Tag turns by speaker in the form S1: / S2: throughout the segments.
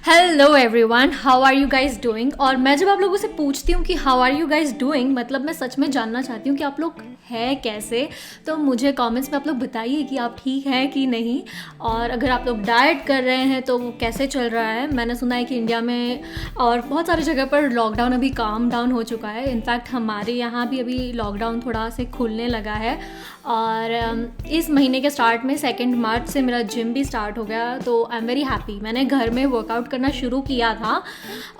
S1: Hello everyone, how are you guys doing. और मैं जब आप लोगों से पूछती हूँ कि how are you guys doing, मतलब मैं सच में जानना चाहती हूँ कि आप लोग हैं कैसे। तो मुझे कमेंट्स में आप लोग बताइए कि आप ठीक हैं कि नहीं, और अगर आप लोग डाइट कर रहे हैं तो वो कैसे चल रहा है। मैंने सुना है कि इंडिया में और बहुत सारी जगह पर लॉकडाउन अभी काम डाउन हो चुका है। इनफैक्ट हमारे यहाँ भी अभी लॉकडाउन थोड़ा से खुलने लगा है। और इस महीने के स्टार्ट में 2 मार्च से मेरा जिम भी स्टार्ट हो गया, तो आई एम वेरी हैप्पी। मैंने घर में वर्कआउट करना शुरू किया था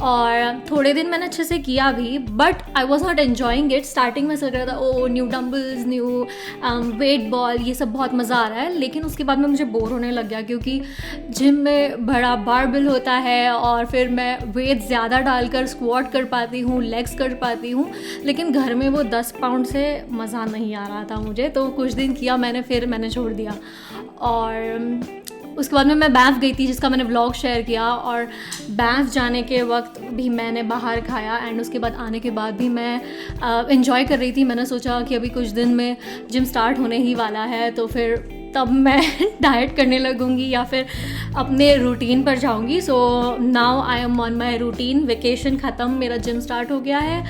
S1: और थोड़े दिन मैंने अच्छे से किया भी, but I was not enjoying it. Starting में ऐसा लग रहा था oh new dumbbells, new weight ball, ये सब बहुत मज़ा आ रहा है। लेकिन उसके बाद में मुझे बोर होने लग गया, क्योंकि जिम में बड़ा बारबेल होता है और फिर मैं वेट ज़्यादा डालकर स्क्वाट कर पाती हूँ, लेग्स कर पाती हूँ, लेकिन घर में वो 10 पाउंड से मज़ा नहीं आ रहा था मुझे। तो कुछ दिन किया मैंने, फिर मैंने छोड़ दिया। और उसके बाद में मैं बैंफ गई थी, जिसका मैंने व्लॉग शेयर किया। और बैंफ जाने के वक्त भी मैंने बाहर खाया, एंड उसके बाद आने के बाद भी मैं इन्जॉय कर रही थी। मैंने सोचा कि अभी कुछ दिन में जिम स्टार्ट होने ही वाला है, तो फिर तब मैं डाइट करने लगूंगी या फिर अपने रूटीन पर जाऊंगी। So now I am on my routine. Vacation ख़त्म, मेरा जिम स्टार्ट हो गया है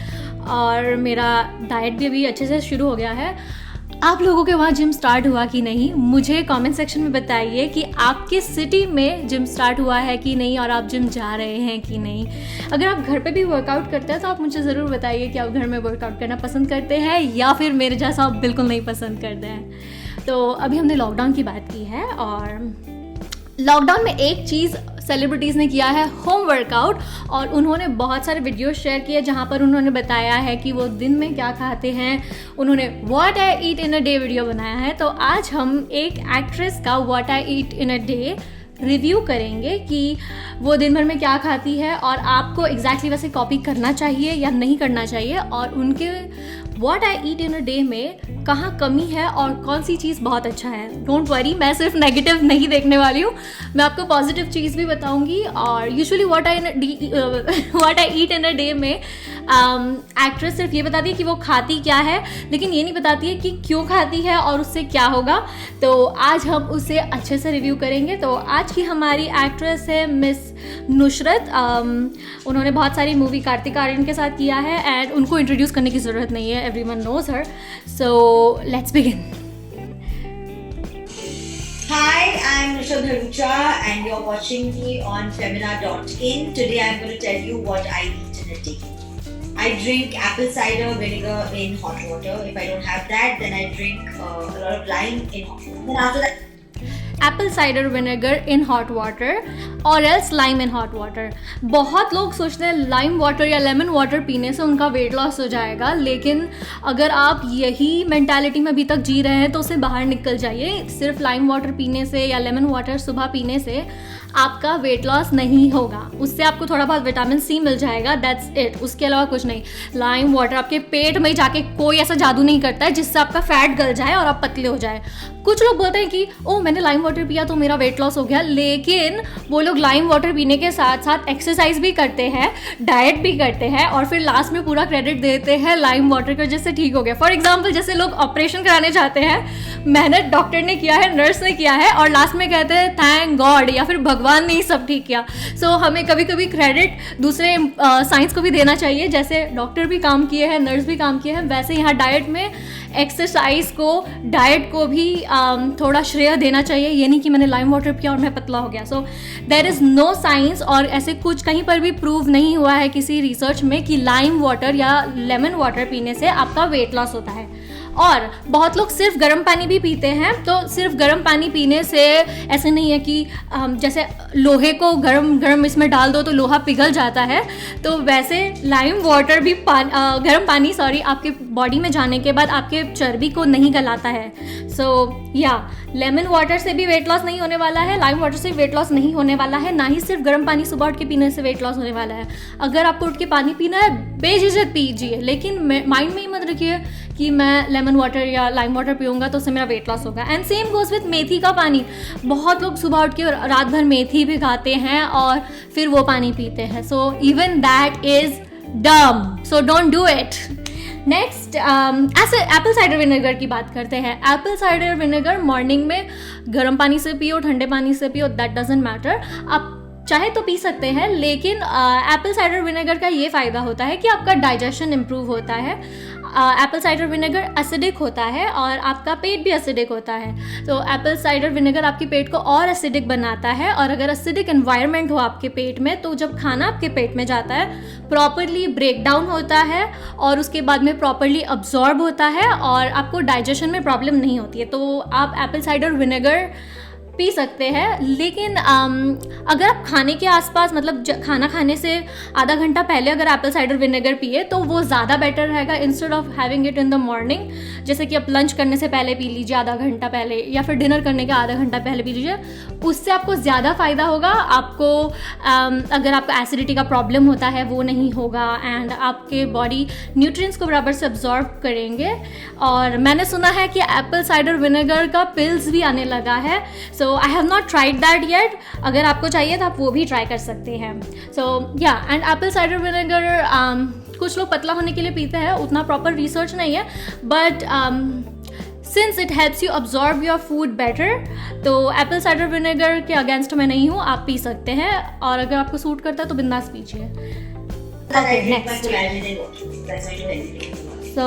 S1: और मेरा डाइट भी अभी अच्छे से शुरू हो गया है। आप लोगों के वहाँ जिम स्टार्ट हुआ कि नहीं, मुझे कमेंट सेक्शन में बताइए कि आपके सिटी में जिम स्टार्ट हुआ है कि नहीं और आप जिम जा रहे हैं कि नहीं। अगर आप घर पे भी वर्कआउट करते हैं तो आप मुझे ज़रूर बताइए कि आप घर में वर्कआउट करना पसंद करते हैं या फिर मेरे जैसा आप बिल्कुल नहीं पसंद करते हैं। तो अभी हमने लॉकडाउन की बात की है, और लॉकडाउन में एक चीज़ सेलिब्रिटीज़ ने किया है, होम वर्कआउट। और उन्होंने बहुत सारे वीडियो शेयर किए जहाँ पर उन्होंने बताया है कि वो दिन में क्या खाते हैं। उन्होंने what I eat in a day video बनाया है। तो आज हम एक एक्ट्रेस का what I eat in a day review करेंगे कि वो दिन भर में क्या खाती है, और आपको एग्जैक्टली वैसे कॉपी करना चाहिए या नहीं करना चाहिए, और उनके what I eat in a day में कहाँ कमी है और कौन सी चीज़ बहुत अच्छा है। डोंट वरी, मैं सिर्फ नेगेटिव नहीं देखने वाली हूँ, मैं आपको पॉजिटिव चीज़ भी बताऊँगी। और usually what I eat in a day में एक्ट्रेस सिर्फ ये बताती है कि वो खाती क्या है, लेकिन ये नहीं बताती है कि क्यों खाती है और उससे क्या होगा। तो आज हम उसे अच्छे से रिव्यू करेंगे। तो आज की हमारी एक्ट्रेस है मिस नुसरत। उन्होंने बहुत सारी मूवी कार्तिक आर्यन के साथ किया है, एंड उनको इंट्रोड्यूस करने की ज़रूरत नहीं है, everyone knows her. So let's begin.
S2: Hi, I'm Nusha Dharucha and you're watching me on Femina.in. Today I'm going to tell you what I eat in a day. I drink apple cider vinegar in hot water. If I don't have that, then I drink a lot of lime in hot water. Then after that,
S1: apple cider vinegar in hot water और else lime in hot water. बहुत लोग सोचते हैं lime water या lemon water पीने से उनका weight loss हो जाएगा, लेकिन अगर आप यही मेंटालिटी में अभी तक जी रहे हैं तो उससे बाहर निकल जाइए। सिर्फ लाइम वाटर पीने से या लेमन वाटर सुबह पीने से आपका वेट लॉस नहीं होगा। उससे आपको थोड़ा बहुत विटामिन सी मिल जाएगा, दैट्स इट। उसके अलावा कुछ नहीं। लाइम वाटर आपके पेट में जाके कोई ऐसा जादू नहीं करता है जिससे आपका फैट गल जाए और आप पतले हो जाए। कुछ लोग बोलते हैं कि ओ मैंने लाइम वाटर पिया तो मेरा वेट लॉस हो गया, लेकिन वो लोग लाइम वाटर पीने के साथ साथ एक्सरसाइज भी करते हैं, डाइट भी करते हैं, और फिर लास्ट में पूरा क्रेडिट देते हैं लाइम वाटर का, जिससे ठीक हो गया। फॉर एग्जाम्पल, जैसे लोग ऑपरेशन कराने जाते हैं, मेहनत डॉक्टर ने किया है, नर्स ने किया है, और लास्ट में कहते हैं थैंक गॉड या फिर भगवान ने ही सब ठीक किया। सो हमें कभी कभी क्रेडिट दूसरे साइंस को भी देना चाहिए। जैसे डॉक्टर भी काम किए हैं, नर्स भी काम किए हैं, वैसे यहाँ डाइट में एक्सरसाइज को, डाइट को भी थोड़ा श्रेय देना चाहिए। ये नहीं कि मैंने लाइम वाटर पिया और मैं पतला हो गया। So there is no science, और ऐसे कुछ कहीं पर भी प्रूव नहीं हुआ है किसी रिसर्च में कि लाइम वाटर या लेमन वाटर पीने से आपका वेट लॉस होता है। और बहुत लोग सिर्फ गर्म पानी भी पीते हैं। तो सिर्फ गर्म पानी पीने से ऐसे नहीं है कि जैसे लोहे को गर्म इसमें डाल दो तो लोहा पिघल जाता है, तो वैसे लाइम वाटर भी गर्म पानी आपके बॉडी में जाने के बाद आपके चर्बी को नहीं गलाता है। सो या लेमन वाटर से भी वेट लॉस नहीं होने वाला है, लाइम वाटर से वेट लॉस नहीं होने वाला है, ना ही सिर्फ गर्म पानी सुबह उठ के पीने से वेट लॉस होने वाला है। अगर आपको उठ के पानी पीना है बेझिझक पीजिए, लेकिन माइंड में ही मत रखिए कि मैं लेमन वाटर या लाइम वाटर पीऊँगा तो उससे मेरा वेट लॉस होगा। एंड सेम गोज विथ मेथी का पानी। बहुत लोग सुबह उठ के रात भर मेथी भिगाते हैं और फिर वो पानी पीते हैं। So even that is dumb, so don't do it. Next ऐसे एप्पल साइडर विनेगर की बात करते हैं। एप्पल साइडर विनेगर मॉर्निंग में गर्म पानी से पियो, ठंडे पानी से पियो, दैट डजेंट मैटर। आप चाहे तो पी सकते हैं, लेकिन एप्पल साइडर विनेगर का ये फ़ायदा होता है कि आपका डाइजेशन इम्प्रूव होता है। एप्पल साइडर विनेगर एसिडिक होता है और आपका पेट भी एसिडिक होता है, तो एप्पल साइडर विनेगर आपके पेट को और एसिडिक बनाता है। और अगर एसिडिक एनवायरनमेंट हो आपके पेट में, तो जब खाना आपके पेट में जाता है प्रॉपरली ब्रेक डाउन होता है और उसके बाद में प्रॉपरली अब्जॉर्ब होता है और आपको डाइजेशन में प्रॉब्लम नहीं होती है। तो आप एप्पल साइडर विनेगर पी सकते हैं, लेकिन अगर आप खाने के आसपास, मतलब खाना खाने से आधा घंटा पहले अगर एप्पल साइडर विनेगर पिए तो वो ज़्यादा बेटर रहेगा, instead of having it in the morning. जैसे कि आप लंच करने से पहले पी लीजिए आधा घंटा पहले, या फिर डिनर करने के आधा घंटा पहले पी लीजिए, उससे आपको ज़्यादा फ़ायदा होगा। आपको अगर आपको एसिडिटी का प्रॉब्लम होता है वो नहीं होगा, एंड आपके बॉडी न्यूट्रिएंट्स को बराबर से अब्जॉर्ब करेंगे। और मैंने सुना है कि एप्पल साइडर विनेगर का पिल्स भी आने लगा है, so I have not tried that yet. अगर आपको चाहिए तो आप वो भी ट्राई कर सकते हैं। सो या, एंड एप्पल साइडर विनेगर कुछ लोग पतला होने के लिए पीते हैं, उतना प्रॉपर रिसर्च नहीं है, but since it helps you absorb your food better, तो एप्पल साइडर विनेगर के अगेंस्ट मैं नहीं हूँ, आप पी सकते हैं। और अगर आपको सूट करता है तो बिंदास पीजिए। So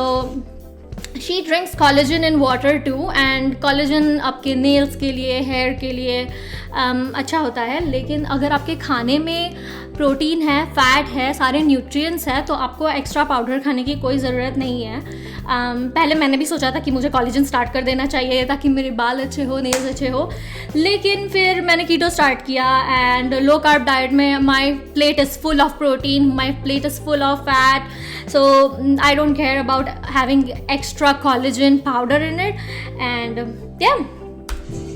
S1: she drinks collagen in water too, and collagen आपके नेल्स के लिए, हेयर के लिए अच्छा होता है। लेकिन अगर आपके खाने में प्रोटीन है, फैट है, सारे न्यूट्रिएंट्स है, तो आपको एक्स्ट्रा पाउडर खाने की कोई ज़रूरत नहीं है। पहले मैंने भी सोचा था कि मुझे कोलेजन स्टार्ट कर देना चाहिए ताकि मेरे बाल अच्छे हो, नेल्स अच्छे हो, लेकिन फिर मैंने कीटो स्टार्ट किया एंड लो कार्ब डाइट में my plate is full of protein, my plate is full of fat, so I don't care about having extra collagen powder in it, and yeah,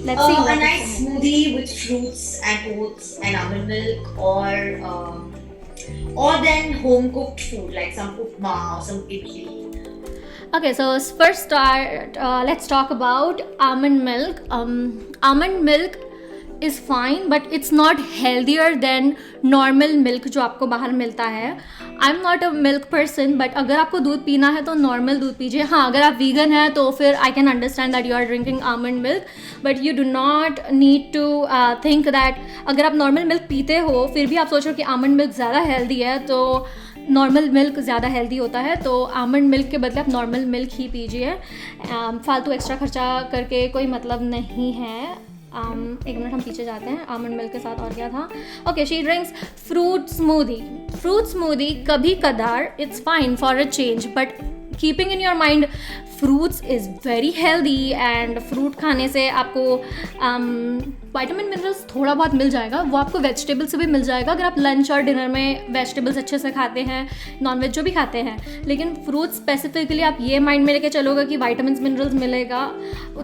S1: let's see.
S2: A nice smoothie with fruits and oats and almond milk, or then home cooked food like some upma or some idli.
S1: Okay, so first let's talk about almond milk. Almond milk is fine, but it's not healthier than normal milk जो आपको बाहर मिलता है। I'm not a milk person, but अगर आपको दूध पीना है तो नॉर्मल दूध पीजिए। हाँ, अगर आप वीगन हैं तो फिर I can understand that you are drinking almond milk, but you do not need to think that अगर आप नॉर्मल मिल्क पीते हो फिर भी आप सोच रहे हो कि आमंड मिल्क ज़्यादा हेल्दी है, तो नॉर्मल मिल्क ज़्यादा हेल्दी होता है, तो आमंड मिल्क के बदले आप नॉर्मल मिल्क ही पीजिए। फालतू एक्स्ट्रा खर्चा करके कोई मतलब नहीं है। एक मिनट, हम पीछे जाते हैं। आमंड मिल्क के साथ और क्या था? Okay, she drinks fruit smoothie. Fruit smoothie कभी कदार, it's fine for a change, but keeping in your mind fruits is very healthy, and fruit खाने से आपको विटामिन मिनरल्स थोड़ा बहुत मिल जाएगा, वो आपको वेजिटेबल से भी मिल जाएगा अगर आप लंच और डिनर में वेजिटेबल्स अच्छे से खाते हैं, नॉनवेज जो भी खाते हैं। लेकिन फ्रूट स्पेसिफिकली आप ये माइंड में लेके चलोगे कि विटामिन मिनरल्स मिलेगा,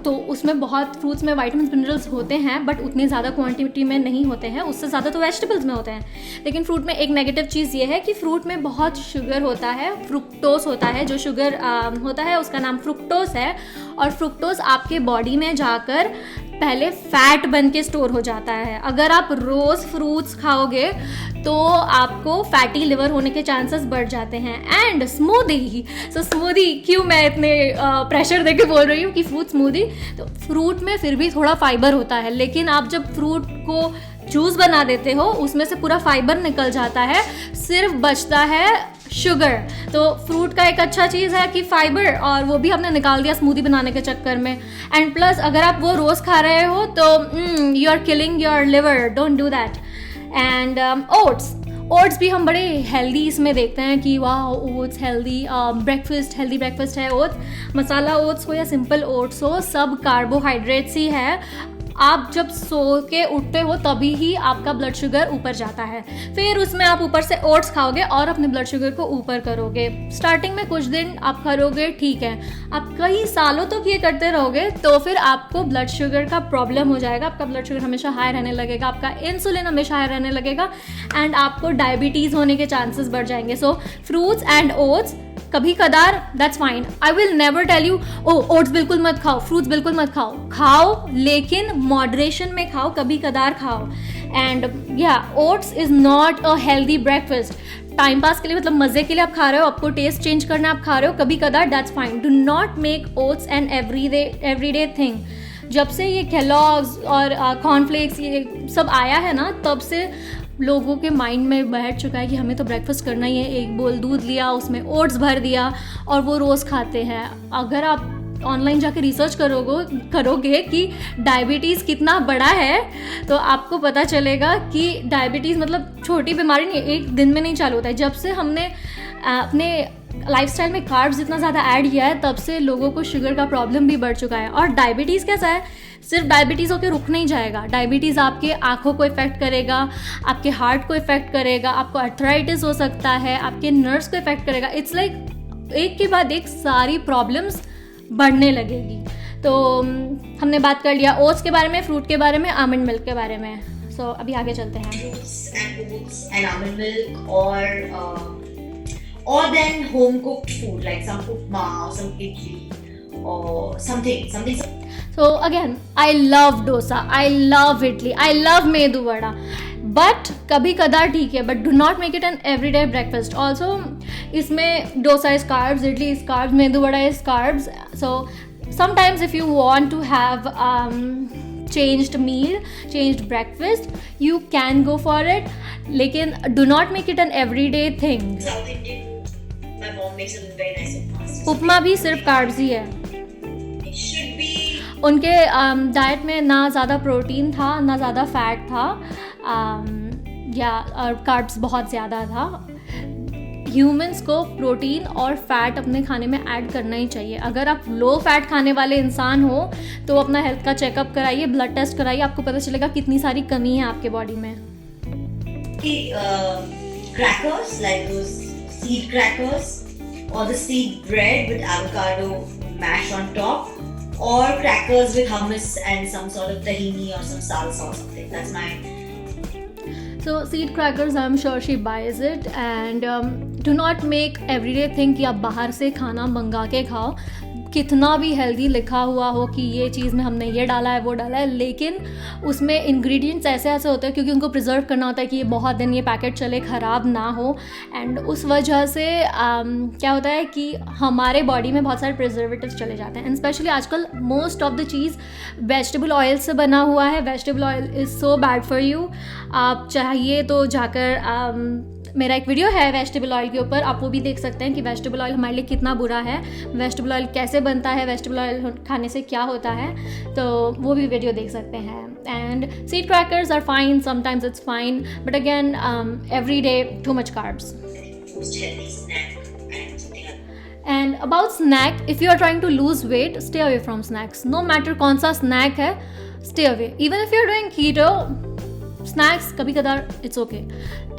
S1: तो उसमें बहुत फ्रूट्स में विटामिन मिनरल्स होते हैं, बट उतनी ज़्यादा क्वांटिटी में नहीं होते हैं, उससे ज़्यादा तो वेजिटेबल्स में होते हैं। लेकिन फ्रूट में एक नेगेटिव चीज़ ये है कि फ्रूट में बहुत शुगर होता है, फ्रुक्टोस होता है। जो शुगर होता है उसका नाम फ्रुक्टोस है, और फ्रुक्टोस आपके बॉडी में जाकर पहले फैट बन के स्टोर हो जाता है। अगर आप रोज़ फ्रूट्स खाओगे तो आपको फैटी लिवर होने के चांसेस बढ़ जाते हैं। एंड स्मूदी, सो स्मूदी क्यों मैं इतने प्रेशर देके बोल रही हूँ कि फ्रूट स्मूदी, तो फ्रूट में फिर भी थोड़ा फाइबर होता है, लेकिन आप जब फ्रूट को जूस बना देते हो उसमें से पूरा फाइबर निकल जाता है, सिर्फ बचता है शुगर। तो फ्रूट का एक अच्छा चीज़ है कि फाइबर, और वो भी हमने निकाल दिया स्मूदी बनाने के चक्कर में। एंड प्लस अगर आप वो रोज़ खा रहे हो तो you are killing your liver, don't do that. And oats भी हम बड़े हेल्दी इसमें देखते हैं कि वाह oats healthy breakfast, healthy breakfast है ओट्स। मसाला ओट्स हो या सिंपल ओट्स हो, सब कार्बोहाइड्रेट्स ही है। आप जब सो के उठते हो तभी ही आपका ब्लड शुगर ऊपर जाता है, फिर उसमें आप ऊपर से ओट्स खाओगे और अपने ब्लड शुगर को ऊपर करोगे। स्टार्टिंग में कुछ दिन आप करोगे, ठीक है, आप कई सालों तक ये करते रहोगे तो फिर आपको ब्लड शुगर का प्रॉब्लम हो जाएगा, आपका ब्लड शुगर हमेशा हाई रहने लगेगा, आपका इंसुलिन हमेशा हाई रहने लगेगा, एंड आपको डायबिटीज़ होने के चांसेस बढ़ जाएंगे। सो फ्रूट्स एंड ओट्स कभी कदार, that's fine. I will never tell you oats बिल्कुल मत खाओ, फ्रूट्स बिल्कुल मत खाओ, खाओ लेकिन मॉडरेशन में खाओ, कभी कदार खाओ। एंड या, oats is not a healthy breakfast. Time pass के लिए, मतलब मज़े के लिए आप खा रहे हो, आपको टेस्ट चेंज करना है, आप खा रहे हो कभी कदार, that's fine. Do not make oats an everyday thing. जब से ये केलॉग्स और कॉर्नफ्लेक्स ये सब आया है ना, तब से लोगों के माइंड में बैठ चुका है कि हमें तो ब्रेकफास्ट करना ही है, एक बोल दूध लिया, उसमें ओट्स भर दिया और वो रोज़ खाते हैं। अगर आप ऑनलाइन जाके रिसर्च करोगे कि डायबिटीज़ कितना बड़ा है तो आपको पता चलेगा कि डायबिटीज़ मतलब छोटी बीमारी नहीं, एक दिन में नहीं चालू होता है। जब से हमने अपने लाइफस्टाइल में कार्ब्स इतना ज़्यादा ऐड किया है तब से लोगों को शुगर का प्रॉब्लम भी बढ़ चुका है। और डायबिटीज़ कैसा है, सिर्फ डायबिटीज़ होकर रुक नहीं जाएगा, डायबिटीज़ आपके आँखों को इफ़ेक्ट करेगा, आपके हार्ट को इफ़ेक्ट करेगा, आपको अर्थराइटिस हो सकता है, आपके नर्व्स को इफ़ेक्ट करेगा। इट्स लाइक एक के बाद एक सारी प्रॉब्लम्स बढ़ने लगेगी। तो हमने बात कर लिया ओट्स के बारे में, फ्रूट के बारे में, आमंड मिल्क के बारे में। सो अभी आगे चलते हैं।
S2: Fruits and oats and almond milk or then home cooked food like some upma or some idli or something.
S1: So again, I love dosa, I love idli, I love medu vada, but कभी कदार ठीक है, but do not make it an everyday breakfast. Also इसमें dosa is carbs, idli is carbs, medu vada is carbs. So sometimes if you want to have changed meal, changed breakfast, you can go for it, लेकिन do not make it an everyday thing.
S2: South Indian, my mom makes a very nice upma.
S1: उपमा भी सिर्फ carbs ही है।
S2: It should be.
S1: उनके diet में ना ज़्यादा protein था ना ज़्यादा फैट था, या और कार्ब्स बहुत ज़्यादा था। ह्यूमंस को प्रोटीन और फैट अपने खाने में ऐड करना ही चाहिए। अगर आप लो फैट खाने वाले इंसान हो तो अपना हेल्थ का चेकअप कराइए, ब्लड टेस्ट कराइए, आपको पता चलेगा कितनी सारी कमी है आपके बॉडी में।
S2: Crackers like those seed crackers or the seed bread with avocado mash on top, or crackers with hummus and some sort of tahini or some salsa or something. That's my.
S1: So seed crackers, I'm sure she buys it, and do not make everyday thing कि आप बाहर से खाना मंगा के खाओ। कितना भी हेल्दी लिखा हुआ हो कि ये चीज़ में हमने ये डाला है वो डाला है, लेकिन उसमें इंग्रेडिएंट्स ऐसे होते हैं क्योंकि उनको प्रिजर्व करना होता है कि ये बहुत दिन ये पैकेट चले, ख़राब ना हो। एंड उस वजह से क्या होता है कि हमारे बॉडी में बहुत सारे प्रिजर्वेटिव्स चले जाते हैं। एंड स्पेशली आजकल most of the cheese vegetable oil से बना हुआ है। Vegetable oil is so bad for you. आप चाहिए तो जाकर मेरा एक वीडियो है वेजिटेबल ऑयल के ऊपर, आप वो भी देख सकते हैं कि वेजिटेबल ऑयल हमारे लिए कितना बुरा है, वेजिटेबल ऑयल कैसे बनता है, वेजिटेबल ऑयल खाने से क्या होता है, तो वो भी वीडियो देख सकते हैं। And seed crackers are fine, sometimes it's fine, but again every day too much carbs. And about snack, if you are trying to lose weight, stay away from snacks. No matter कौन सा snack है, stay away. Even if you are doing keto, snacks कभी कदार it's okay.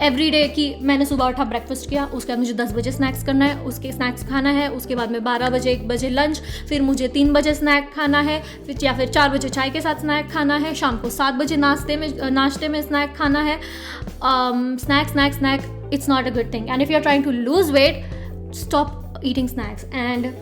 S1: Every day कि मैंने सुबह उठा breakfast किया, उसके बाद मुझे 10 बजे स्नैक्स करना है, उसके स्नैक्स खाना है, उसके बाद में 12 बजे 1 बजे लंच, फिर मुझे 3 बजे स्नैक खाना है, फिर या फिर 4 बजे चाय के साथ स्नैक खाना है, शाम को 7 बजे नाश्ते में स्नैक खाना है। Snack it's not a good thing. And if you are trying to lose weight, stop eating snacks and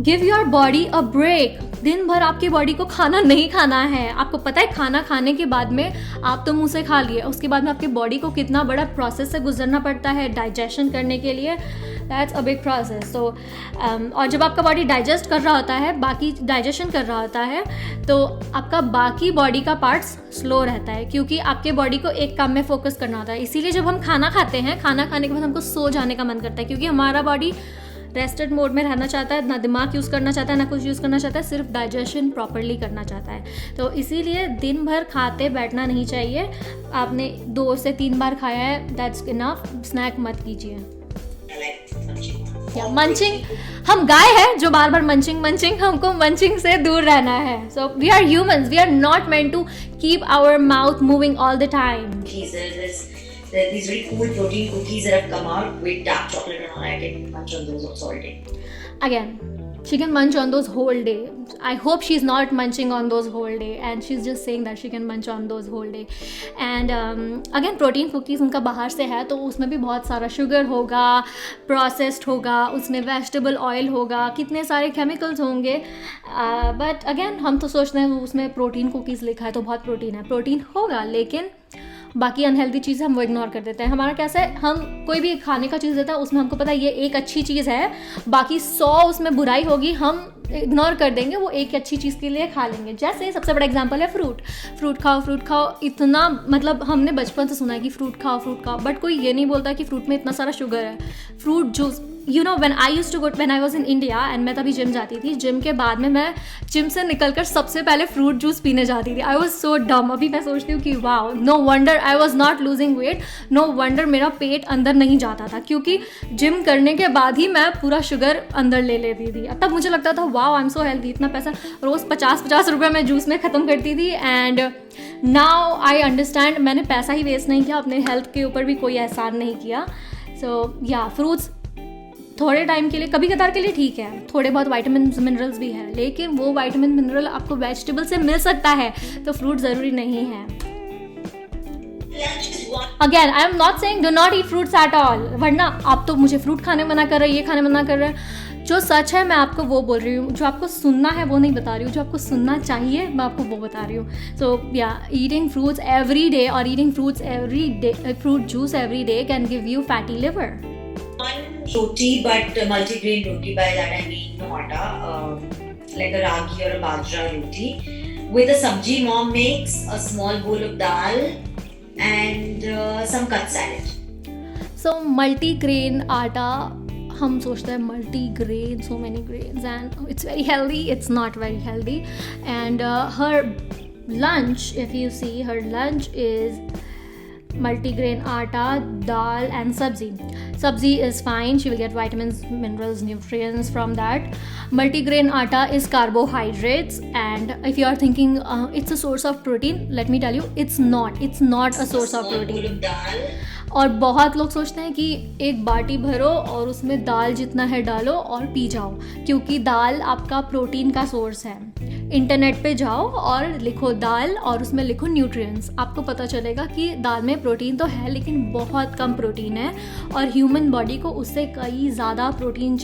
S1: give your body a break. दिन भर आपकी बॉडी को खाना नहीं खाना है। आपको पता है खाना खाने के बाद में आप तो मुंह से खा लिए, उसके बाद में आपकी बॉडी को कितना बड़ा प्रोसेस से गुजरना पड़ता है डाइजेशन करने के लिए। That's a big process. So और जब आपका बॉडी डाइजेस्ट कर रहा होता है, बाकी डाइजेशन कर रहा होता है, तो आपका बाकी बॉडी का पार्ट्स स्लो रहता है क्योंकि आपके बॉडी को एक काम में फोकस करना होता है। इसीलिए जब हम खाना खाते हैं, खाना खाने के बाद हमको सो जाने का मन करता है क्योंकि हमारा बॉडी रेस्टेड मोड में रहना चाहता है, ना दिमाग यूज़ करना चाहता है, ना कुछ यूज़ करना चाहता है, सिर्फ डाइजेशन प्रॉपरली करना चाहता है। तो इसीलिए दिन भर खाते बैठना नहीं चाहिए। आपने 2 से 3 बार खाया है, दैट्स इनफ। स्नैक मत कीजिए। या मंचिंग, हम गाय हैं जो बार बार मंचिंग, हमको मंचिंग से दूर रहना है। So we are humans, we are not meant to keep our mouth moving all the time.
S2: There are these very cool protein cookies that have come out with dark chocolate and all. I can munch on those also all day.
S1: Again, she can munch on those whole day. I hope she's not munching on those whole day, and she's just saying that she can munch on those whole day. And again, protein cookies उनका बाहर से है तो उसमें भी बहुत सारा sugar होगा, processed होगा, उसमें vegetable oil होगा, कितने सारे chemicals होंगे। But again, हम तो सोचते हैं उसमें protein cookies लिखा है तो बहुत प्रोटीन है। प्रोटीन होगा, लेकिन बाकी अनहेल्दी चीज़ हम वो इग्नोर कर देते हैं। हमारा कैसा है, हम कोई भी खाने का चीज़ देता है उसमें हमको पता है ये एक अच्छी चीज़ है, बाकी 100 उसमें बुराई होगी, हम इग्नोर कर देंगे, वो एक अच्छी चीज़ के लिए खा लेंगे। जैसे सबसे बड़ा एग्जांपल है फ्रूट खाओ, इतना मतलब हमने बचपन से सुना है कि फ्रूट खाओ, बट कोई ये नहीं बोलता कि फ्रूट में इतना सारा शुगर है। Fruit juice, you know when I was in India and मैं तभी जिम जाती थी, जिम के बाद में मैं जिम से निकलकर सबसे पहले फ्रूट जूस पीने जाती थी। आई वॉज सो डम। अभी मैं सोचती हूँ कि wow, no wonder I was not losing weight, no wonder मेरा पेट अंदर नहीं जाता था, क्योंकि जिम करने के बाद ही मैं पूरा शुगर अंदर ले लेती थी। तब मुझे लगता था wow I am so healthy, इतना पैसा रोज़ 50 रुपये मैं जूस में ख़त्म करती थी। एंड नाउ आई अंडरस्टैंड, मैंने पैसा ही वेस्ट नहीं किया, अपने हेल्थ के ऊपर भी कोई एहसान नहीं किया। सो या फ्रूट्स थोड़े टाइम के लिए, कभी कभार के लिए ठीक है, थोड़े बहुत विटामिन मिनरल्स भी है, लेकिन वो विटामिन मिनरल आपको वेजिटेबल से मिल सकता है, तो फ्रूट ज़रूरी नहीं है। Again I am not saying do not eat fruits at all, वरना आप तो मुझे फ्रूट खाने मना कर रहे हैं, ये खाने मना कर रहे हैं। जो सच है मैं आपको वो बोल रही हूँ, जो आपको सुनना है वो नहीं बता रही हूँ, जो आपको सुनना चाहिए मैं आपको वो बता रही हूँ। सो या ईटिंग फ्रूट्स एवरी डे और eating fruits every day, fruit juice every day can give you fatty liver.
S2: Roti, but multi-grain roti, by that I mean atta, like a ragi or a bajra roti, with a sabji mom makes, a small bowl of dal, and some cut salad.
S1: So multi-grain आटा, हम सोचते हैं multi-grain, so many grains, and it's very healthy. It's not very healthy. And her lunch, if you see, her lunch is multigrain atta, dal and sabzi is fine, she will get vitamins, minerals, nutrients from that. Multigrain atta is carbohydrates, and if you are thinking it's a source of protein, let me tell you it's not a source of protein. और बहुत लोग सोचते हैं कि एक बाटी भरो और उसमें दाल जितना है डालो और पी जाओ, क्योंकि दाल आपका प्रोटीन का सोर्स है। इंटरनेट पे जाओ और लिखो दाल और उसमें लिखो न्यूट्रिएंट्स, आपको पता चलेगा कि दाल में प्रोटीन तो है लेकिन बहुत कम प्रोटीन है, और ह्यूमन बॉडी को उससे कई ज़्यादा प्रोटीन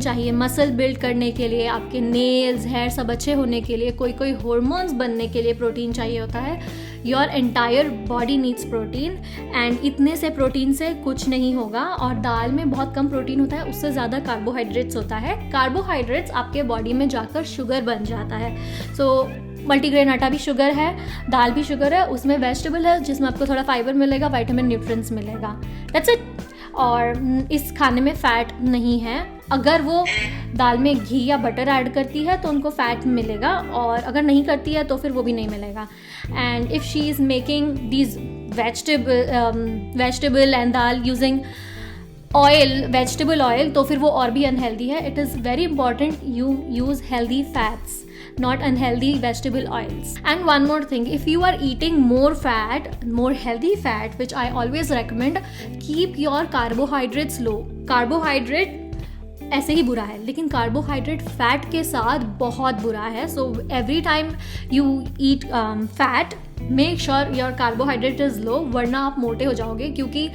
S1: चाहिए मसल बिल्ड करने के लिए, आपके नेल्स, हेयर सब अच्छे होने के लिए, कोई हार्मोन्स बनने के लिए प्रोटीन चाहिए होता है। Your entire body needs protein, and इतने से प्रोटीन से कुछ नहीं होगा। और दाल में बहुत कम प्रोटीन होता है, उससे ज़्यादा कार्बोहाइड्रेट्स होता है। कार्बोहाइड्रेट्स आपके बॉडी में जाकर शुगर बन जाता है। सो मल्टीग्रेन आटा भी शुगर है, दाल भी शुगर है, उसमें वेजिटेबल है जिसमें आपको थोड़ा फाइबर मिलेगा, विटामिन, न्यूट्रिएंट्स मिलेगा, दैट्स इट। और इस खाने में फ़ैट नहीं है। अगर वो दाल में घी या बटर ऐड करती है तो उनको फ़ैट मिलेगा, और अगर नहीं करती है तो फिर वो भी नहीं मिलेगा। And if she is making these vegetable and dal using oil, vegetable oil, तो फिर वो और भी अनहेल्दी है। It is very important you use healthy fats, not unhealthy vegetable oils. And one more thing, if you are eating more healthy fat, which I always recommend, keep your carbohydrates low. Carbohydrate ऐसे ही बुरा है, लेकिन carbohydrate fat के साथ बहुत बुरा है। So every time you eat fat, make sure your carbohydrate is low, वरना आप मोटे हो जाओगे। क्योंकि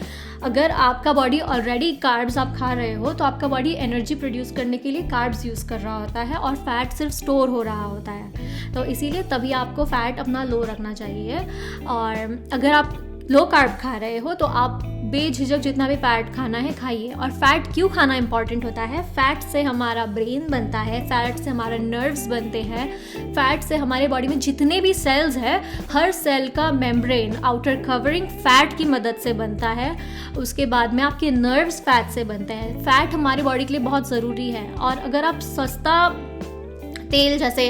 S1: अगर आपका बॉडी ऑलरेडी कार्ब्स आप खा रहे हो तो आपका बॉडी एनर्जी प्रोड्यूस करने के लिए कार्ब्स यूज़ कर रहा होता है, और फैट सिर्फ स्टोर हो रहा होता है। तो इसीलिए तभी आपको फ़ैट अपना लो रखना चाहिए। और अगर आप लो कार्ब खा रहे हो तो आप बेझिझक जितना भी फैट खाना है खाइए। और फैट क्यों खाना इंपॉर्टेंट होता है? फैट से हमारा ब्रेन बनता है, फैट से हमारा नर्व्स बनते हैं, फैट से हमारे बॉडी में जितने भी सेल्स हैं, हर सेल का मेम्ब्रेन, आउटर कवरिंग फैट की मदद से बनता है। उसके बाद में आपके नर्व्स फैट से बनते हैं। फैट हमारे बॉडी के लिए बहुत ज़रूरी है। और अगर आप सस्ता तेल, जैसे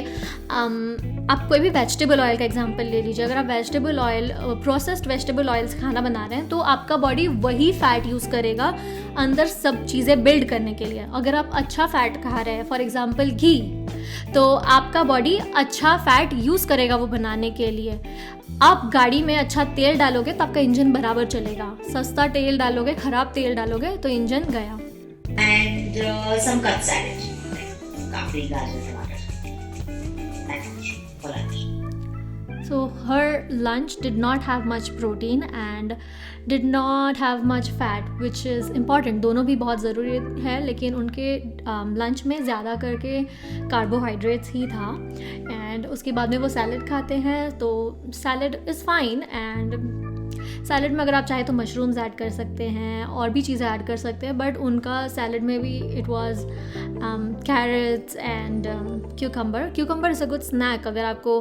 S1: आप कोई भी वेजिटेबल ऑयल का एग्जांपल ले लीजिए, अगर आप vegetable oil, processed vegetable oils खाना बना रहे हैं तो आपका बॉडी वही फैट यूज़ करेगा अंदर सब चीज़ें बिल्ड करने के लिए। अगर आप अच्छा फैट खा रहे हैं, फॉर एग्जांपल घी, तो आपका बॉडी अच्छा फैट यूज़ करेगा वो बनाने के लिए। आप गाड़ी में अच्छा तेल डालोगे तो आपका इंजन बराबर चलेगा, सस्ता तेल डालोगे, ख़राब तेल डालोगे तो इंजन गया।
S2: And some cut salad, काफी गाजर टमाटर, for lunch.
S1: So her lunch did not have much protein and did not have much fat, which is important. दोनों भी बहुत ज़रूरी है, लेकिन उनके लंच में ज़्यादा करके कार्बोहाइड्रेट्स ही था। एंड उसके बाद में वो सैलड खाते हैं, तो salad is fine. And salad में अगर आप चाहे तो मशरूम्स ऐड कर सकते हैं और भी चीज़ें ऐड कर सकते हैं, बट उनका सैलड में भी it was carrots and cucumber is a good snack अगर आपको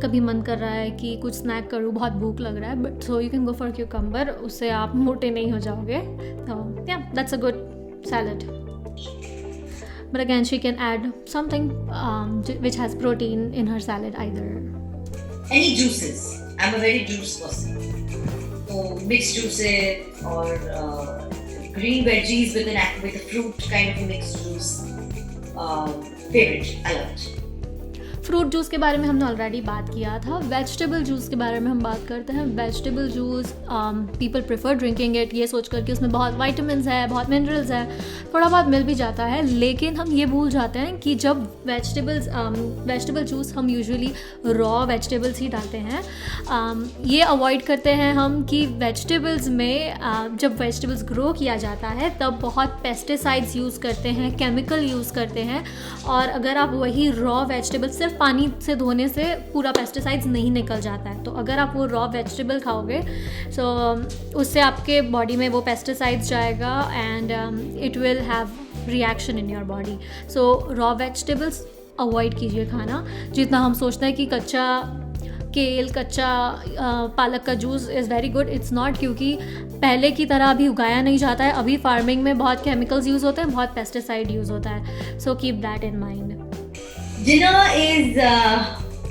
S1: कभी मन कर रहा है कि कुछ स्नैक करूँ, बहुत भूख लग रहा है, but so you can go for cucumber, उससे आप मोटे नहीं हो जाओगे. तो या that's a good salad. But again, she can add something which has protein in her salad either.
S2: Any juices? I'm a very juice person. So mixed juices or green veggies with a fruit kind of a mixed juice. Favorite. I love it.
S1: Fruit juice के बारे में हमने already बात किया था. Vegetable juice के बारे में हम बात करते हैं. Vegetable juice people prefer drinking it ये सोच कर कि उसमें बहुत वाइटामिन्स है, बहुत मिनरल्स है, थोड़ा बहुत मिल भी जाता है, लेकिन हम ये भूल जाते हैं कि जब वेजिटेबल जूस हम यूजुअली रॉ वेजिटेबल्स ही डालते हैं. ये अवॉइड करते हैं हम कि वेजिटेबल्स में जब वेजिटेबल्स ग्रो किया जाता है तब बहुत पेस्टिसाइड्स यूज़ करते हैं, केमिकल यूज़ करते हैं, और अगर आप वही रॉ वेजिटेबल सिर्फ पानी से धोने से पूरा पेस्टिसाइड्स नहीं निकल जाता है. तो अगर आप वो रॉ वेजिटेबल खाओगे सो उससे आपके बॉडी में वो पेस्टिसाइड्स जाएगा and it will have reaction in your body. So raw vegetables avoid कीजिए खाना. जितना हम सोचते हैं कि कच्चा केल, कच्चा पालक का juice is very good, it's not, क्योंकि पहले की तरह अभी उगाया नहीं जाता है. अभी फार्मिंग में बहुत केमिकल्स यूज़ होते हैं, बहुत पेस्टिसाइड यूज़ होता है. So keep that in mind.
S2: Dinner is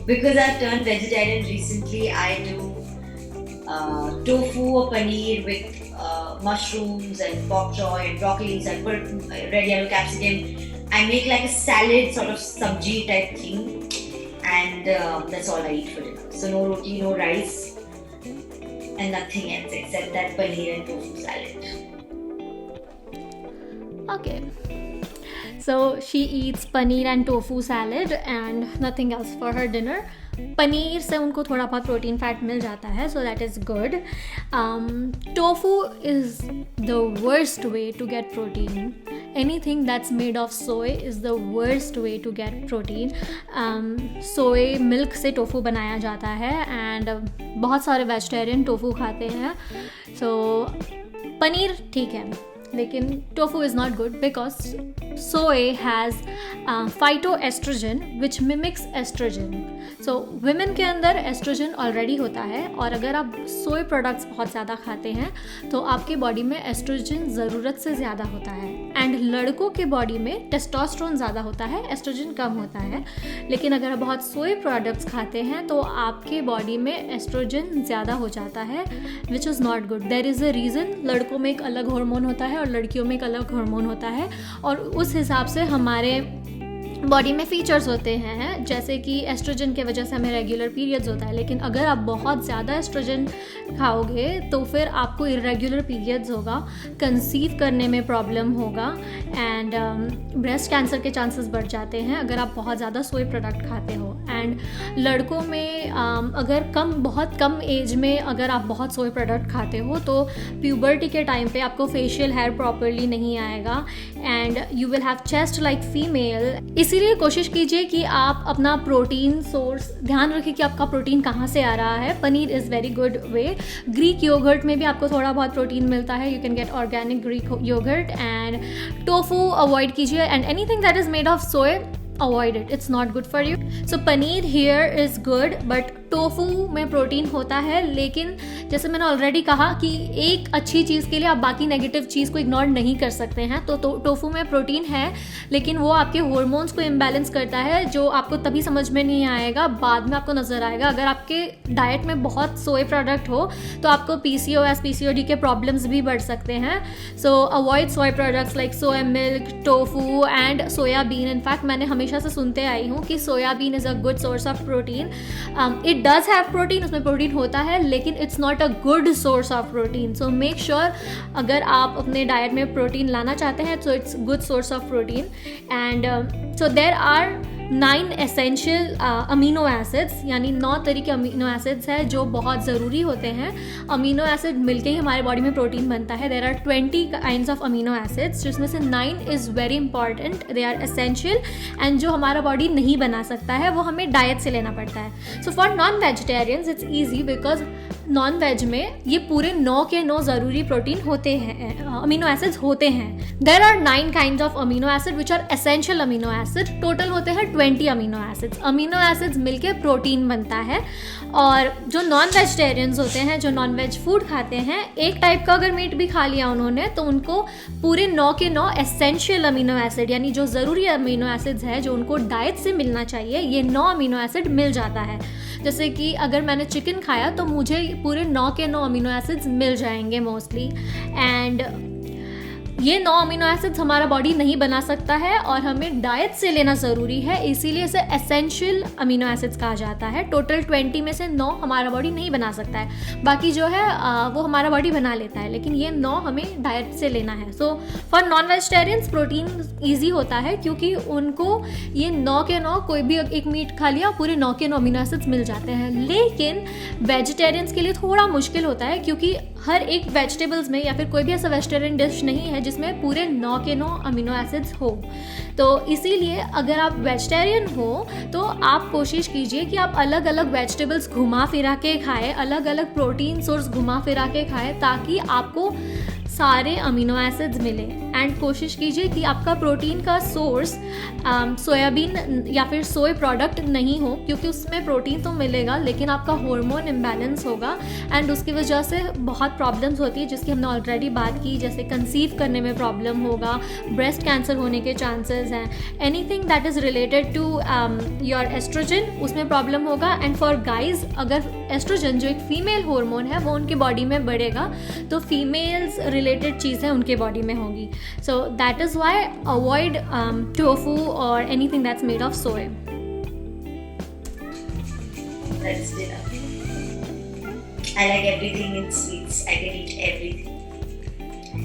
S2: because I've turned vegetarian recently. I do tofu or paneer with mushrooms and bok choy and broccoli and red yellow capsicum. I make like a salad sort of sabji type thing, and that's all I eat for dinner. So no roti, no rice, and nothing else except that paneer and tofu salad.
S1: Okay. So she eats paneer and tofu salad and nothing else for her dinner. Paneer से उनको थोड़ा बहुत protein fat मिल जाता है, so that is good. Tofu is the worst way to get protein. Anything that's made of soy is the worst way to get protein. सोए milk से tofu बनाया जाता है एंड बहुत सारे वेजिटेरियन टोफू खाते हैं. सो पनीर ठीक है, लेकिन tofu is not good because soy has phytoestrogen which mimics estrogen. So women के अंदर एस्ट्रोजन ऑलरेडी होता है, और अगर आप सोए प्रोडक्ट्स बहुत ज़्यादा खाते हैं तो आपके बॉडी में एस्ट्रोजन ज़रूरत से ज़्यादा होता है. एंड लड़कों के बॉडी में टेस्टोस्टेरोन ज़्यादा होता है, एस्ट्रोजन कम होता है. लेकिन अगर आप बहुत सोए प्रोडक्ट्स खाते हैं तो आपके बॉडी में एस्ट्रोजन ज़्यादा हो जाता है, which is not good. There is a reason. लड़कों में एक अलग हार्मोन होता है और लड़कियों में एक अलग हार्मोन होता है, और उस हिसाब से हमारे बॉडी में फीचर्स होते हैं. जैसे कि एस्ट्रोजन की वजह से हमें रेगुलर पीरियड्स होता है, लेकिन अगर आप बहुत ज़्यादा एस्ट्रोजन खाओगे तो फिर आपको इरेगुलर पीरियड्स होगा, कंसीव करने में प्रॉब्लम होगा, एंड ब्रेस्ट कैंसर के चांसेस बढ़ जाते हैं अगर आप बहुत ज़्यादा सोए प्रोडक्ट खाते हो. एंड लड़कों में अगर बहुत कम एज में अगर आप बहुत सोए प्रोडक्ट खाते हो तो प्यूबर्टी के टाइम पे आपको फेशियल हेयर प्रॉपरली नहीं आएगा and you will have chest like female. इसीलिए कोशिश कीजिए कि आप अपना प्रोटीन सोर्स ध्यान रखिए कि आपका प्रोटीन कहाँ से आ रहा है. Paneer is very good way. Greek yogurt में भी आपको थोड़ा बहुत प्रोटीन मिलता है. You can get organic Greek yogurt. And tofu avoid कीजिए, and anything that is made of soya avoid it, it's not good for you. So paneer here is good, but tofu में protein होता है, लेकिन जैसे मैंने already कहा कि एक अच्छी चीज़ के लिए आप बाकी नेगेटिव चीज़ को इग्नोर नहीं कर सकते हैं. तो टोफू में प्रोटीन है, लेकिन वो आपके हार्मोन्स को इम्बैलेंस करता है, जो आपको तभी समझ में नहीं आएगा, बाद में आपको नज़र आएगा. अगर आपके डाइट में बहुत सोए प्रोडक्ट हो तो आपको PCOS PCOD के प्रॉब्लम्स भी बढ़ सकते हैं. सो अवॉइड सोए products like soya milk, tofu and soybean. In fact मैंने हमेशा से सुनते आई हूँ कि soybean is a good source of protein. It does have protein, उसमें प्रोटीन होता है, लेकिन it's not a good source of protein. So make sure अगर आप अपने डाइट में प्रोटीन लाना चाहते हैं तो it's good source of protein. And so there are 9 essential amino acids, यानी 9 तरह के अमीनो एसिड्स हैं जो बहुत ज़रूरी होते हैं. अमीनो एसिड मिलके ही हमारे बॉडी में प्रोटीन बनता है. There are 20 kinds of amino acids, जिसमें से 9 is very important, they are essential, and जो हमारा बॉडी नहीं बना सकता है वो हमें डाइट से लेना पड़ता है. So for non vegetarians it's easy, because non veg में ये पूरे 9 के 9 ज़रूरी प्रोटीन होते हैं, अमीनो एसिड्स होते हैं. There are 9 kinds of amino acid which are essential amino acid. Total होते हैं 20 अमीनो एसिड्स. अमीनो एसिड्स मिलके प्रोटीन बनता है. और जो नॉन वेजिटेरियंस होते हैं, जो नॉन वेज फूड खाते हैं, एक टाइप का अगर मीट भी खा लिया उन्होंने, तो उनको पूरे 9 के 9 एसेंशियल अमीनो एसिड, यानी जो ज़रूरी अमीनो एसिड्स है जो उनको डाइट से मिलना चाहिए, ये 9 अमीनो एसिड मिल जाता है. जैसे कि अगर मैंने चिकन खाया तो मुझे पूरे 9 के 9 अमीनो एसिड्स मिल जाएंगे मोस्टली. एंड ये 9 अमीनो एसिड्स हमारा बॉडी नहीं बना सकता है और हमें डाइट से लेना ज़रूरी है, इसीलिए इसे एसेंशियल अमीनो एसिड्स कहा जाता है. टोटल 20 में से 9 हमारा बॉडी नहीं बना सकता है, बाकी जो है वो हमारा बॉडी बना लेता है, लेकिन ये 9 हमें डाइट से लेना है. So for non vegetarians protein easy होता है, क्योंकि उनको ये 9 के 9 कोई भी एक मीट खा लिया, पूरे 9 के 9 अमीनो एसिड्स मिल जाते हैं. लेकिन वेजिटेरियंस के लिए थोड़ा मुश्किल होता है, क्योंकि हर एक वेजिटेबल्स में या फिर कोई भी ऐसा वेजिटेरियन डिश नहीं है जिसमें पूरे 9 के 9 अमीनो एसिड्स हो. तो इसीलिए अगर आप वेजिटेरियन हो तो आप कोशिश कीजिए कि आप अलग अलग वेजिटेबल्स घुमा फिरा के खाएं, अलग अलग प्रोटीन सोर्स घुमा फिरा के खाएं, ताकि आपको सारे अमीनो एसिड्स मिले. एंड कोशिश कीजिए कि आपका प्रोटीन का सोर्स सोयाबीन या फिर सोय प्रोडक्ट नहीं हो, क्योंकि उसमें प्रोटीन तो मिलेगा लेकिन आपका हार्मोन इम्बैलेंस होगा एंड उसकी वजह से बहुत प्रॉब्लम्स होती है, जिसकी हमने ऑलरेडी बात की. जैसे कंसीव करने में प्रॉब्लम होगा, ब्रेस्ट कैंसर होने के चांसेस हैं, anything that is related to your estrogen, उसमें प्रॉब्लम होगा. एंड फॉर गाइज, अगर एस्ट्रोजन जो एक फीमेल हार्मोन है वो उनकी बॉडी में बढ़ेगा तो फीमेल्स रिलेटेड चीज़ें उनके बॉडी में होंगी. So that is why avoid tofu or anything that's made of soy.
S2: That's dinner. I like everything in sweets. I can eat everything.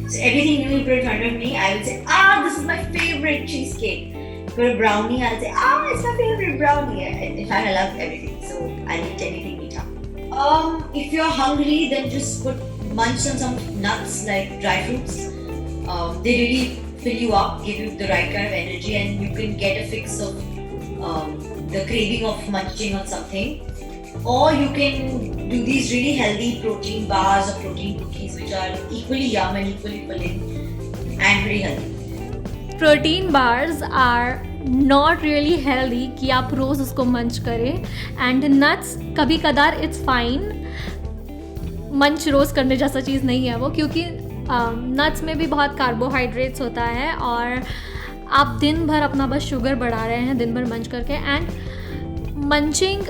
S2: So everything you put in front of me, I will say, this is my favorite cheesecake. For a brownie, I'll say, it's my favorite brownie. In fact, I love everything. So I'll eat anything meat up. If you're hungry, then just munch on some nuts like dry fruits. They really fill you up, give you the right kind of energy, and you can get a fix of the craving of munching on something. Or you can do these really healthy protein bars or protein cookies, which are equally yum and equally filling and very healthy.
S1: Protein bars are not really healthy कि आप रोज़ उसको मंच करें. And nuts कभी कदार it's fine, मंच रोज़ करने जैसा चीज़ नहीं है वो, क्योंकि नट्स में भी बहुत कार्बोहाइड्रेट्स होता है और आप दिन भर अपना बस शुगर बढ़ा रहे हैं दिन भर मंच करके. एंड मंचिंग,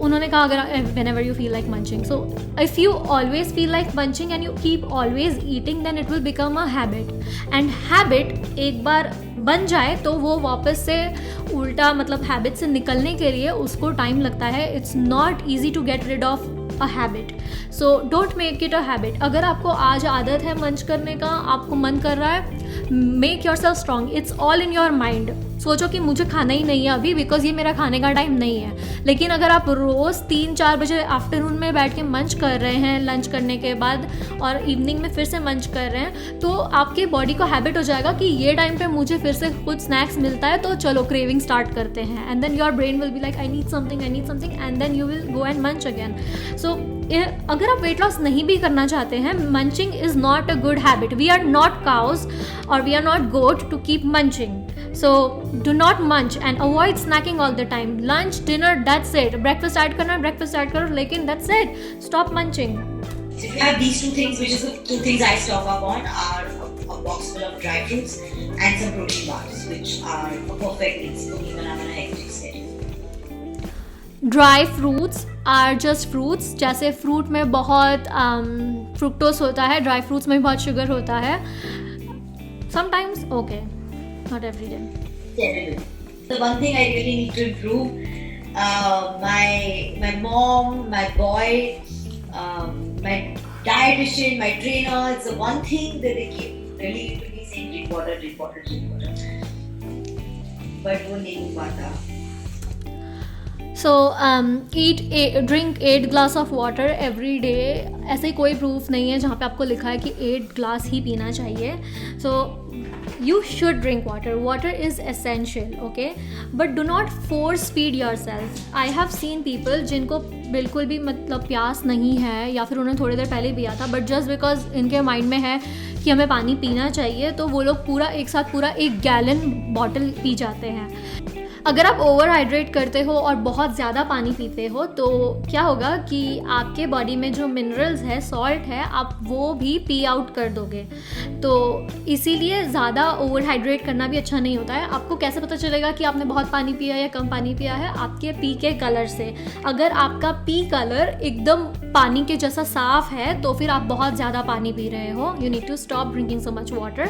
S1: उन्होंने कहा अगर whenever you feel like munching, so if you always feel like munching and you keep always eating, then it will become a habit. and habit एक बार बन जाए तो वो वापस से उल्टा, मतलब हैबिट से निकलने के लिए उसको टाइम लगता है. It's not easy to get rid of a habit, so don't make it a habit. अगर आपको आज आदत है मंच करने का, आपको मन कर रहा है, make your self strong. It's all in your mind. सोचो कि मुझे खाना ही नहीं है अभी, बिकॉज ये मेरा खाने का टाइम नहीं है. लेकिन अगर आप रोज़ 3-4 बजे आफ्टरनून में बैठ के मंच कर रहे हैं लंच करने के बाद, और इवनिंग में फिर से मंच कर रहे हैं, तो आपके बॉडी को हैबिट हो जाएगा कि ये टाइम पे मुझे फिर से कुछ स्नैक्स मिलता है, तो चलो क्रेविंग स्टार्ट करते हैं. And then your brain will be like I need something and then you will go and munch again. So अगर आप वेट लॉस नहीं भी करना चाहते हैं, munching is not a good habit. We are not cows और we are not goat to keep munching. So do not munch and avoid snacking all the time. Lunch, dinner, that's it. Breakfast add करना, breakfast add करो, लेकिन that's it. Stop munching.
S2: So if you have these 2 things, which is the 2 things I stock up on, are a box full of dry fruits and some protein bars, which are a perfect mix for me when I'm on a hectic schedule.
S1: Dry fruits are just fruits. जैसे fruit में बहुत fructose होता है, dry fruits में भी बहुत sugar होता है. Sometimes okay. Not every day.
S2: Terrible. The one thing I really need to improve, my mom, my boy, my dietitian, my trainer, it's the one thing that they keep really to me saying drink water. But वो नहीं हो पाता.
S1: So drink 8 glass of water every day. ऐसे ही कोई proof नहीं है जहाँ पे आपको लिखा है कि 8 ग्लास ही पीना चाहिए। सो you should drink water is essential, okay, but do not force feed yourself. I have seen people जिनको बिल्कुल भी मतलब प्यास नहीं है या फिर उन्हें थोड़ी देर पहले पिया था, बट जस्ट बिकॉज इनके माइंड में है कि हमें पानी पीना चाहिए तो वो लोग पूरा एक साथ पूरा 1 गैलन बॉटल पी जाते हैं। अगर आप ओवर हाइड्रेट करते हो और बहुत ज़्यादा पानी पीते हो तो क्या होगा कि आपके बॉडी में जो मिनरल्स है, सॉल्ट है, आप वो भी पी आउट कर दोगे। तो इसीलिए ज़्यादा ओवर हाइड्रेट करना भी अच्छा नहीं होता है। आपको कैसे पता चलेगा कि आपने बहुत पानी पिया या कम पानी पिया है? आपके पी के कलर से। अगर आपका पी कलर एकदम पानी के जैसा साफ़ है तो फिर आप बहुत ज़्यादा पानी पी रहे हो। You need to stop drinking so much water.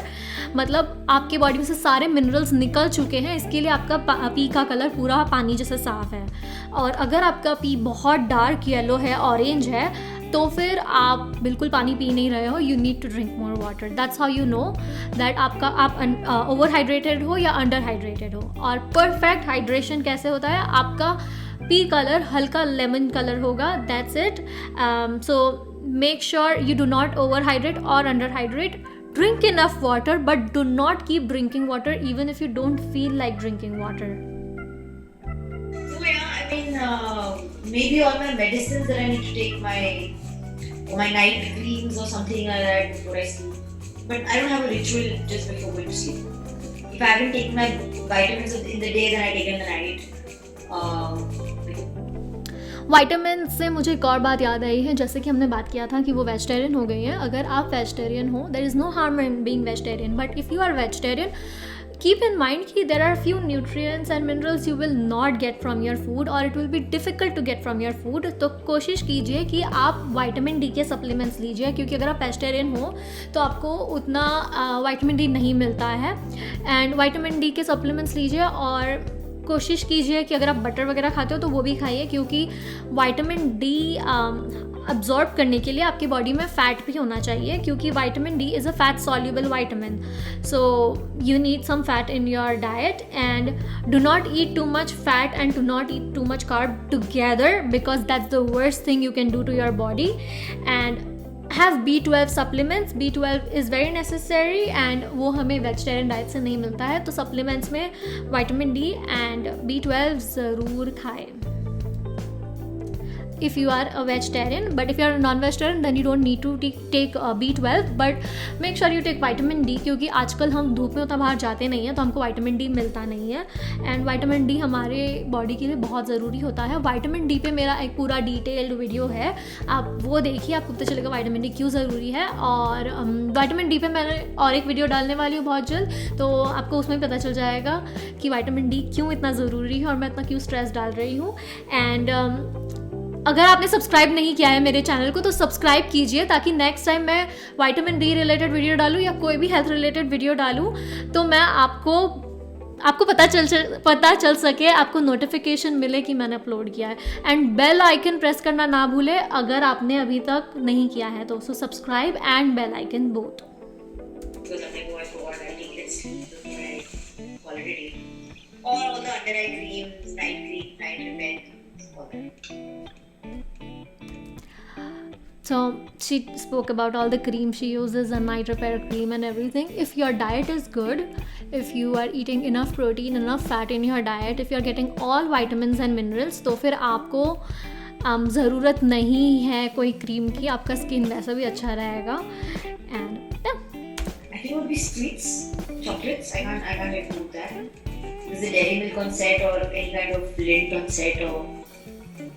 S1: मतलब आपके बॉडी में से सारे मिनरल्स निकल चुके हैं, इसके लिए आपका पी का कलर पूरा पानी जैसा साफ़ है। और अगर आपका पी बहुत डार्क येलो है, ऑरेंज है, तो फिर आप बिल्कुल पानी पी नहीं रहे हो। You need to drink more water. That's how you know that आप ओवर हाइड्रेटेड हो या अंडर हाइड्रेटेड हो। और परफेक्ट हाइड्रेशन कैसे होता है? आपका पी कलर हल्का लेमन कलर होगा, that's it. So make sure you do not over hydrate और under hydrate. Drink enough water, but do not keep drinking water even if you don't feel like drinking water.
S2: So yeah, I mean, maybe all my medicines that I need to take, my night creams or something like that before I sleep. But I don't have a ritual just before going to sleep. If I haven't taken my vitamins in the day, then I take in the night.
S1: Vitamin से मुझे एक और बात याद आई है, जैसे कि हमने बात किया था कि वो वेजिटेरियन हो गई हैं। अगर आप वेजिटेरियन हो, there is no harm in being vegetarian, but if you are vegetarian, keep in mind कि there are few nutrients and minerals you will not get from your food और it will be difficult to get from your food. तो कोशिश कीजिए कि आप vitamin D के supplements लीजिए, क्योंकि अगर आप वेजिटेरियन हो तो आपको उतना विटामिन डी नहीं मिलता है। एंड विटामिन डी के सप्लीमेंट्स लीजिए और कोशिश कीजिए कि अगर आप बटर वगैरह खाते हो तो वो भी खाइए, क्योंकि विटामिन डी अब्जॉर्ब करने के लिए आपकी बॉडी में फ़ैट भी होना चाहिए, क्योंकि vitamin D is a fat soluble vitamin. So you need some fat in your diet and do not eat too much fat and do not eat too much carb together, because that's the worst thing you can do to your body. And have B12 supplements. B12 is very necessary and वो हमें vegetarian diet से नहीं मिलता है, तो supplements में vitamin D and B12 ज़रूर खाएं if you are a vegetarian. But if you are a non-vegetarian then you don't need to take B12, but make sure you take vitamin D, क्योंकि आजकल हम धूप में उतना बाहर जाते नहीं हैं तो हमको विटामिन डी मिलता नहीं है। एंड विटामिन डी हमारे बॉडी के लिए बहुत ज़रूरी होता है। विटामिन डी पे मेरा एक पूरा डिटेल्ड वीडियो है, आप वो देखिए, आपको पता चलेगा विटामिन डी क्यों ज़रूरी है। और विटामिन डी पे मैंने और एक वीडियो डालने वाली हूँ बहुत जल्द, तो आपको उसमें पता चल जाएगा कि विटामिन डी क्यों इतना ज़रूरी है और मैं इतना क्यों स्ट्रेस डाल रही हूँ। एंड अगर आपने सब्सक्राइब नहीं किया है मेरे चैनल को तो सब्सक्राइब कीजिए, ताकि नेक्स्ट टाइम मैं विटामिन डी रिलेटेड वीडियो डालूँ या कोई भी हेल्थ रिलेटेड वीडियो डालूँ तो मैं आपको पता चल सके, आपको नोटिफिकेशन मिले कि मैंने अपलोड किया है। एंड बेल आइकन प्रेस करना ना भूले अगर आपने अभी तक नहीं किया है तो। So subscribe and bell icon both.
S2: Or all the under eye creams, night cream, night repair, all that.
S1: So she spoke about all the cream she uses and night repair cream and everything. If your diet is good, if you are eating enough protein, enough fat in your diet, if you are getting all vitamins and minerals, तो फिर आपको ज़रूरत नहीं है कोई cream की, आपका skin वैसा भी अच्छा रहेगा। And yeah.
S2: I think it would be sweets, chocolates. I can't include that. There's a Dairy Milk on set or any kind of Lindt on set, or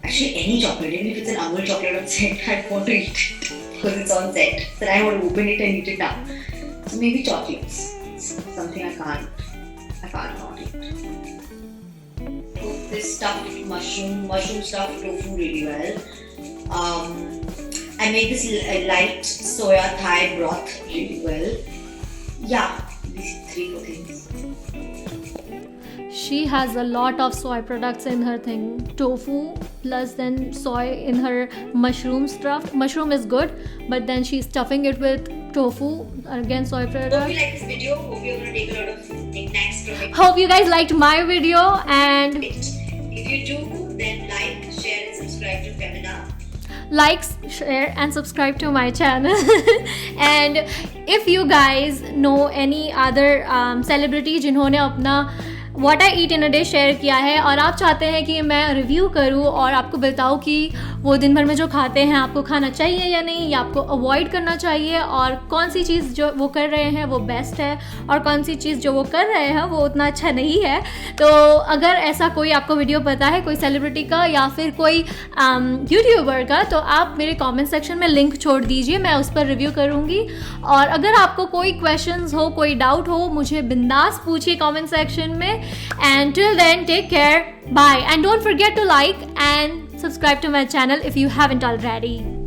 S2: actually any chocolate, even if it's an Amul chocolate on set, I'd want to eat it because it's on set. So I want to open it and eat it now. So maybe chocolates. It's something I can't not eat. So this stuffed mushroom stuffed tofu really well. I make this light soya Thai broth really well. Yeah, these 3-4 things.
S1: She has a lot of soy products in her thing. Tofu plus then soy in her mushroom stuff. Mushroom is good, but then she's stuffing it with tofu. Again, soy products.
S2: Hope you like this video. Hope you're going to take a lot of knickknacks from it.
S1: Hope you guys liked my video, and
S2: If you do, then like, share and subscribe to Femina.
S1: Like, share and subscribe to my channel. And if you guys know any other celebrity जिन्होंने अपना What I eat in a day share किया है और आप चाहते हैं कि मैं रिव्यू करूं और आपको बताऊं कि वो दिन भर में जो खाते हैं आपको खाना चाहिए या नहीं, या आपको अवॉइड करना चाहिए, और कौन सी चीज़ जो वो कर रहे हैं वो बेस्ट है और कौन सी चीज़ जो वो कर रहे हैं वो उतना अच्छा नहीं है। तो अगर ऐसा कोई आपको वीडियो पता है कोई सेलिब्रिटी का या फिर कोई यूट्यूबर का, तो आप मेरे कमेंट सेक्शन में लिंक छोड़ दीजिए, मैं उस पर रिव्यू करूँगी। और अगर आपको कोई क्वेश्चंस हो, कोई डाउट हो, मुझे बिंदास पूछिए कमेंट सेक्शन में। And till then, take care, bye, and don't forget to like and subscribe to my channel if you haven't already.